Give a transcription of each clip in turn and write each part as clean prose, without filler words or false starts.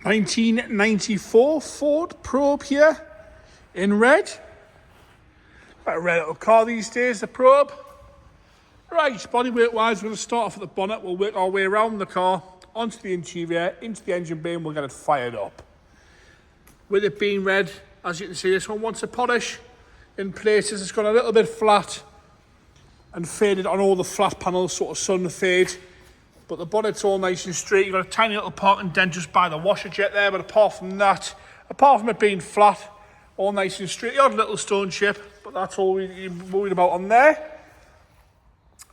1994 Ford Probe here in red. Quite a rare little car these days, the Probe. Right, bodywork wise, we're going to start off at the bonnet. We'll work our way around the car, onto the interior, into the engine bay, and we'll get it fired up. With it being red, as you can see, this one wants a polish. In places, it's got a little bit flat and faded on all the flat panels, sort of sun fade. But the bonnet's all nice and straight. You've got a tiny little parking dent just by the washer jet there, but apart from that, apart from it being flat, all nice and straight. The odd little stone chip, but that's all you're worried about on there.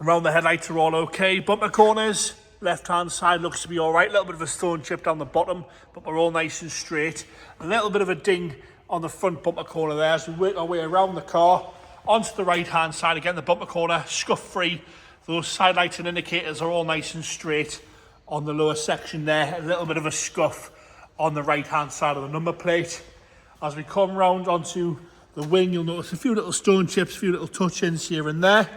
Around the headlights are all okay. Bumper corners, left-hand side looks to be all right. A little bit of a stone chip down the bottom, but we're all nice and straight. A little bit of a ding on the front bumper corner there as we work our way around the car. Onto the right-hand side, again, the bumper corner, scuff-free. Those side lights and indicators are all nice and straight on the lower section there. A little bit of a scuff on the right-hand side of the number plate. As we come round onto the wing, you'll notice a few little stone chips, a few little touch-ins here and there.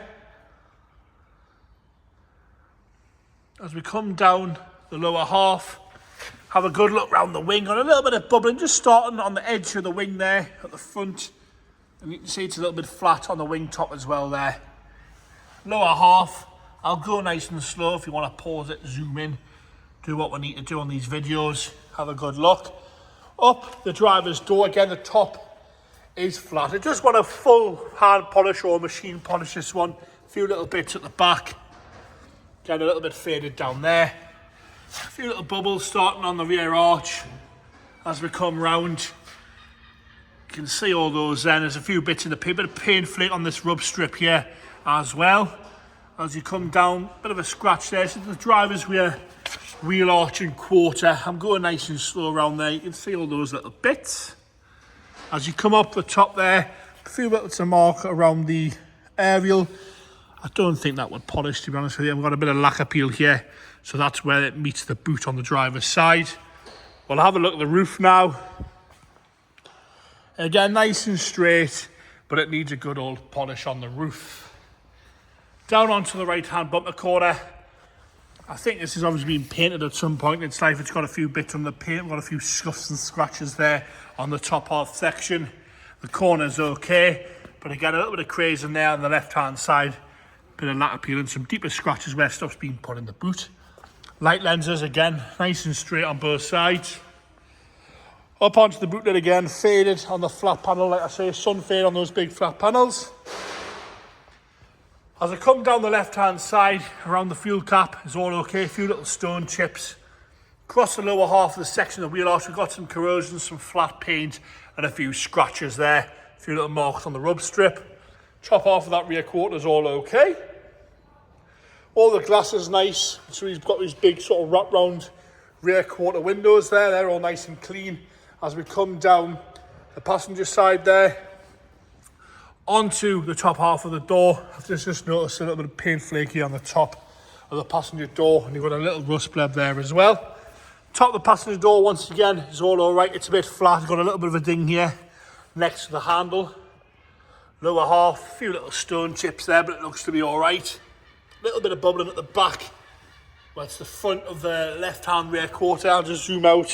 As we come down the lower half, have a good look round the wing. Got a little bit of bubbling, just starting on the edge of the wing there at the front. And you can see it's a little bit flat on the wing top as well there. Lower half, I'll go nice and slow if you want to pause it, zoom in, do what we need to do on these videos. Have a good look. Up the driver's door, again the top is flat. I just want a full hand polish or machine polish this one. A few little bits at the back. Again a little bit faded down there. A few little bubbles starting on the rear arch as we come round. You can see all those then. There's a few bits in the bit of paint flake on this rub strip here as well. As you come down, bit of a scratch there. So the driver's wheel arch and quarter. I'm going nice and slow around there. You can see all those little bits. As you come up the top there, a few bits of mark around the aerial. I don't think that would polish, to be honest with you. I've got a bit of lacquer peel here, so that's where it meets the boot on the driver's side. We'll have a look at the roof now. Again, nice and straight, but it needs a good old polish on the roof. Down onto the right-hand bumper corner. I think this has obviously been painted at some point in its life. It's got a few bits on the paint, got a few scuffs and scratches there on the top half section. The corner's okay, but again, a little bit of craze in there on the left-hand side. Bit of lacquer peel and some deeper scratches where stuff's been put in the boot. Light lenses, again, nice and straight on both sides. Up onto the boot lid again, faded on the flat panel, like I say, sun fade on those big flat panels. As I come down the left-hand side, around the fuel cap, is all okay. A few little stone chips. Across the lower half of the section of the wheel arch, we've got some corrosion, some flat paint, and a few scratches there. A few little marks on the rub strip. Top half of that rear quarter is all okay. All the glass is nice. So he's got these big sort of wrap-round rear quarter windows there. They're all nice and clean. As we come down the passenger side there, onto the top half of the door, I've just noticed a little bit of paint flaky on the top of the passenger door, and you've got a little rust bleb there as well. Top of the passenger door, once again, is all right. It's a bit flat, got a little bit of a ding here next to the handle. Lower half, a few little stone chips there, but it looks to be all right. A little bit of bubbling at the back. Well, it's the front of the left-hand rear quarter. I'll just zoom out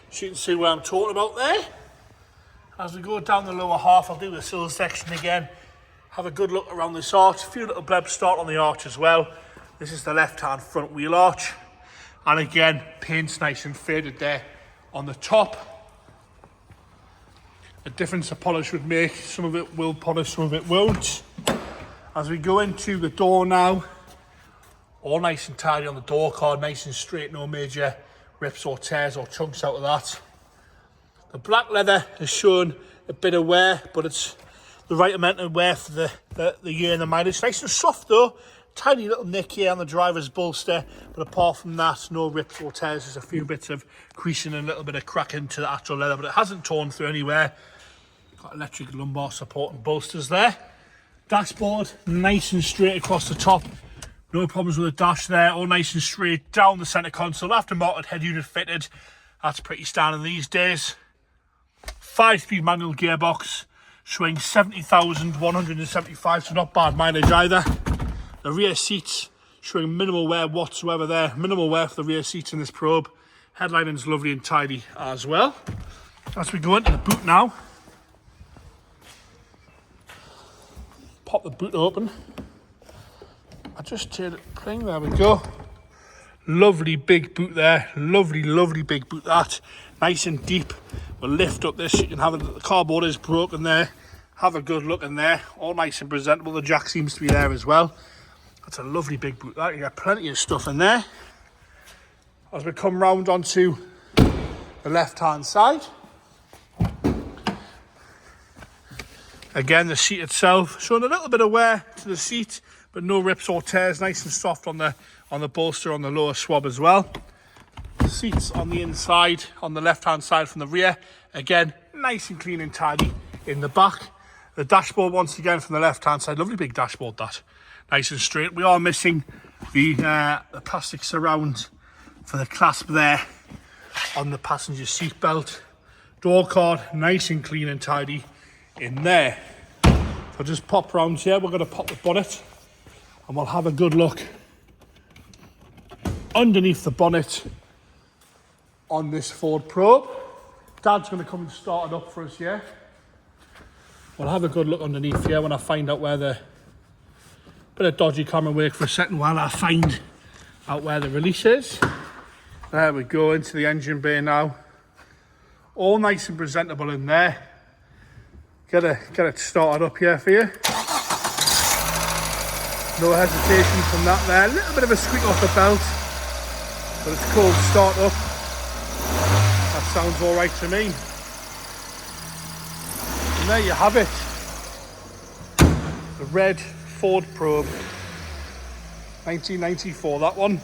so you can see what I'm talking about there. As we go down the lower half, I'll do the sill section again. Have a good look around this arch. A few little blebs start on the arch as well. This is the left-hand front wheel arch. And again, paint's nice and faded there on the top. A difference a polish would make. Some of it will polish, some of it won't. As we go into the door now, all nice and tidy on the door card, nice and straight, no major rips or tears or chunks out of that. The black leather has shown a bit of wear, but it's the right amount of wear for the year and the mileage. Nice and soft though. Tiny little nick here on the driver's bolster, but apart from that, no rips or tears. There's a few bits of creasing and a little bit of cracking to the actual leather, but it hasn't torn through anywhere. Got electric lumbar support and bolsters there. Dashboard, nice and straight across the top. No problems with the dash there, all nice and straight down the centre console. Aftermarket head unit fitted. That's pretty standard these days. 5-speed manual gearbox, showing 70,175, so not bad mileage either. The rear seats showing minimal wear whatsoever there. Minimal wear for the rear seats in this Probe. Headlining's lovely and tidy as well. As we go into the boot now, pop the boot open. I just turn it pling, there we go. Lovely big boot there, lovely big boot that. Nice and deep. We'll lift up this, you can have the cardboard is broken there. Have a good look in there, all nice and presentable. The jack seems to be there as well. That's a lovely big boot that, you got plenty of stuff in there. As we come round onto the left hand side, again the seat itself showing a little bit of wear to the seat, but no rips or tears. Nice and soft on the bolster on the lower swab as well. Seats on the inside, on the left hand side from the rear, again nice and clean and tidy in the back. The dashboard once again from the left hand side, lovely big dashboard that, nice and straight. We are missing the plastic surround for the clasp there on the passenger seat belt. Door card nice and clean and tidy in there. So just pop round here, we're going to pop the bonnet and we'll have a good look underneath the bonnet on this Ford Probe. Dad's going to come and start it up for us here. We'll have a good look underneath here when I find out where the bit of dodgy camera work for a second while I find out where the release is. There we go, into the engine bay now. All nice and presentable in there. Get it started up here for you. No hesitation from that there. A little bit of a squeak off the belt, but it's called start up. That sounds all right to me. And there you have it. The red Ford Probe. 1994, that one.